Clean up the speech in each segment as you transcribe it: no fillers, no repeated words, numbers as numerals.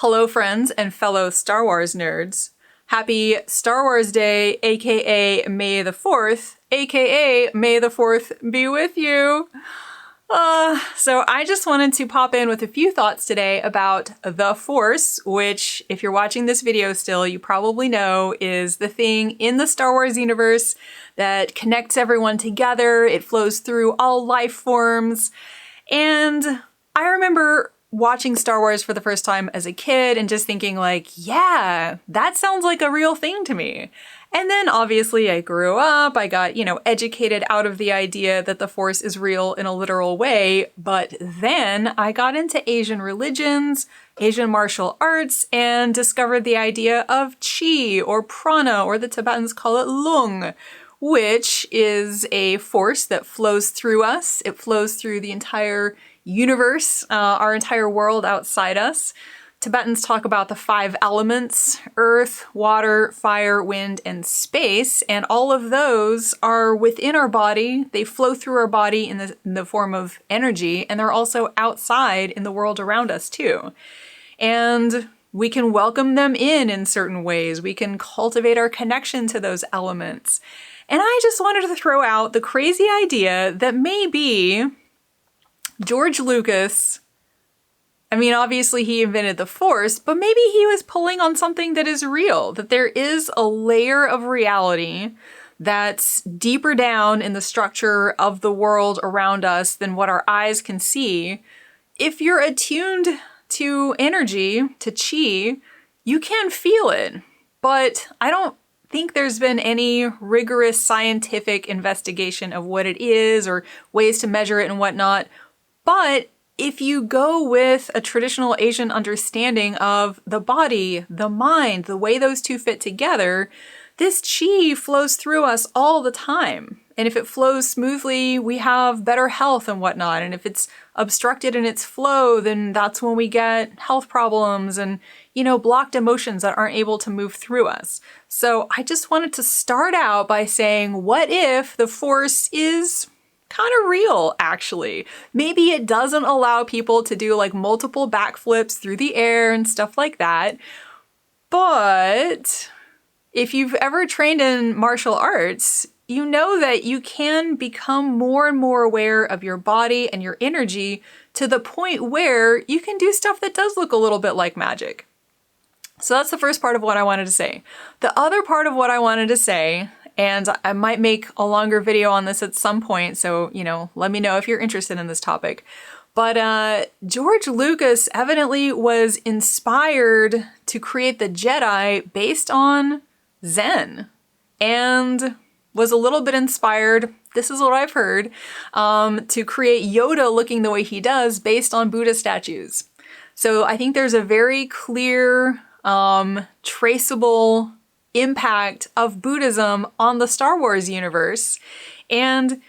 Hello friends and fellow Star Wars nerds. Happy Star Wars Day, aka May the 4th, aka May the 4th be with you. So I just wanted to pop in with a few thoughts today about the Force, which, if you're watching this video still, you probably know is the thing in the Star Wars universe that connects everyone together. It flows through all life forms. And I remember watching Star Wars for the first time as a kid and just thinking like, yeah, that sounds like a real thing to me. And then obviously I grew up, I got, educated out of the idea that the Force is real in a literal way. But then I got into Asian religions, Asian martial arts, and discovered the idea of chi or prana, or the Tibetans call it lung, which is a force that flows through us. It flows through the entire universe, our entire world outside us. Tibetans talk about the 5 elements: earth, water, fire, wind, and space, and all of those are within our body. They flow through our body in the form of energy, and they're also outside in the world around us too. And we can welcome them in certain ways. We can cultivate our connection to those elements. And I just wanted to throw out the crazy idea that maybe George Lucas, obviously he invented the Force, but maybe he was pulling on something that is real, that there is a layer of reality that's deeper down in the structure of the world around us than what our eyes can see. If you're attuned to energy, to chi, you can feel it, but I don't think there's been any rigorous scientific investigation of what it is or ways to measure it and whatnot. But if you go with a traditional Asian understanding of the body, the mind, the way those two fit together, this chi flows through us all the time. And if it flows smoothly, we have better health and whatnot. And if it's obstructed in its flow, then that's when we get health problems and, blocked emotions that aren't able to move through us. So I just wanted to start out by saying, what if the Force is kind of real, actually? Maybe it doesn't allow people to do like multiple backflips through the air and stuff like that. But if you've ever trained in martial arts, you know that you can become more and more aware of your body and your energy to the point where you can do stuff that does look a little bit like magic. So that's the first part of what I wanted to say. The other part of what I wanted to say, and I might make a longer video on this at some point, so, let me know if you're interested in this topic. But George Lucas evidently was inspired to create the Jedi based on Zen, and was a little bit inspired, this is what I've heard, to create Yoda looking the way he does based on Buddha statues. So I think there's a very clear, traceable impact of Buddhism on the Star Wars universe. And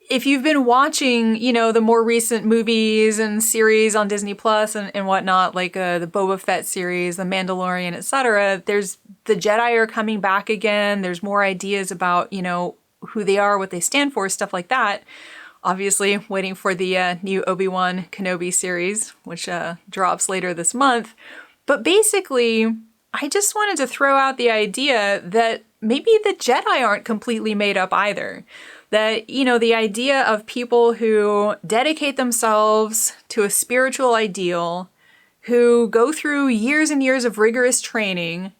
if you've been watching, the more recent movies and series on Disney Plus and whatnot, like the Boba Fett series, The Mandalorian, etc., there's the Jedi are coming back again. There's more ideas about, who they are, what they stand for, stuff like that. Obviously, waiting for the new Obi-Wan Kenobi series, which drops later this month. But basically, I just wanted to throw out the idea that maybe the Jedi aren't completely made up either. That, the idea of people who dedicate themselves to a spiritual ideal, who go through years and years of rigorous training.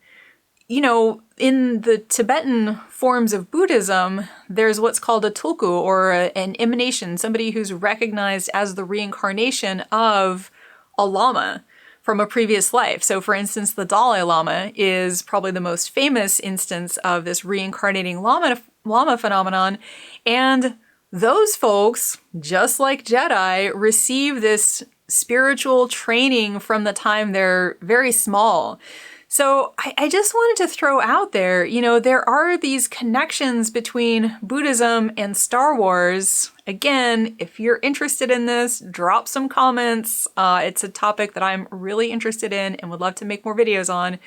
In the Tibetan forms of Buddhism, there's what's called a tulku, or an emanation, somebody who's recognized as the reincarnation of a lama from a previous life. So for instance, the Dalai Lama is probably the most famous instance of this reincarnating lama phenomenon. And those folks, just like Jedi, receive this spiritual training from the time they're very small. So I just wanted to throw out there, there are these connections between Buddhism and Star Wars. Again, if you're interested in this, drop some comments. It's a topic that I'm really interested in and would love to make more videos on.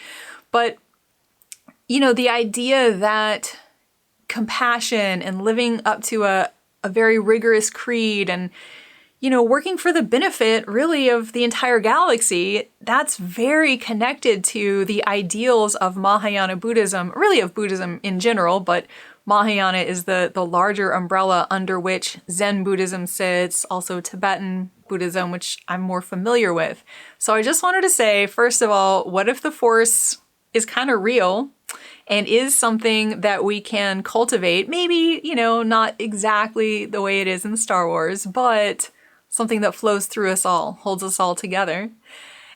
But, the idea that compassion and living up to a very rigorous creed and, working for the benefit really of the entire galaxy, that's very connected to the ideals of Mahayana Buddhism, really of Buddhism in general, but Mahayana is the larger umbrella under which Zen Buddhism sits, also Tibetan Buddhism, which I'm more familiar with. So I just wanted to say, first of all, what if the Force is kind of real and is something that we can cultivate? Maybe, not exactly the way it is in Star Wars, but something that flows through us all, holds us all together.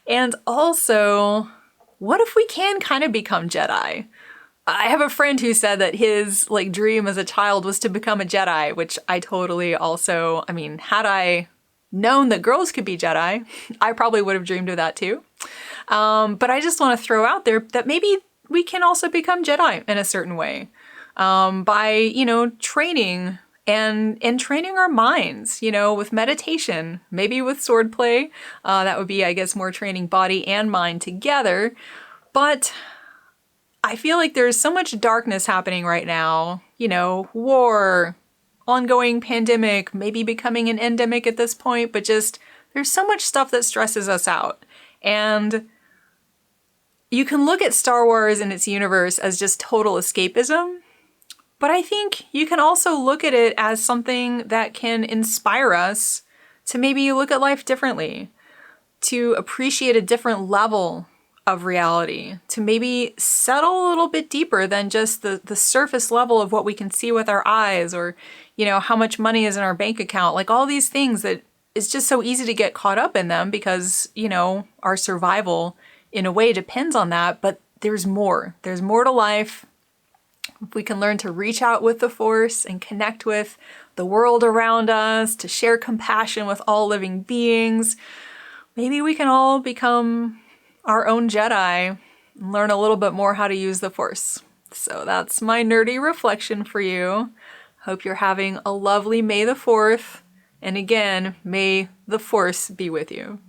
And also, what if we can kind of become Jedi? I have a friend who said that his dream as a child was to become a Jedi, which I totally also, had I known that girls could be Jedi, I probably would have dreamed of that too. But I just want to throw out there that maybe we can also become Jedi in a certain way by, training and training our minds, with meditation, maybe with swordplay. That would be, I guess, more training body and mind together. But I feel like there's so much darkness happening right now, war, ongoing pandemic, maybe becoming an endemic at this point, but just there's so much stuff that stresses us out. And you can look at Star Wars and its universe as just total escapism, but I think you can also look at it as something that can inspire us to maybe look at life differently, to appreciate a different level of reality, to maybe settle a little bit deeper than just the surface level of what we can see with our eyes, or, how much money is in our bank account, like all these things that it's just so easy to get caught up in them because, our survival in a way depends on that. But there's more. There's more to life. If we can learn to reach out with the Force and connect with the world around us, to share compassion with all living beings, maybe we can all become our own Jedi and learn a little bit more how to use the Force. So that's my nerdy reflection for you. Hope you're having a lovely May the 4th. And again, may the Force be with you.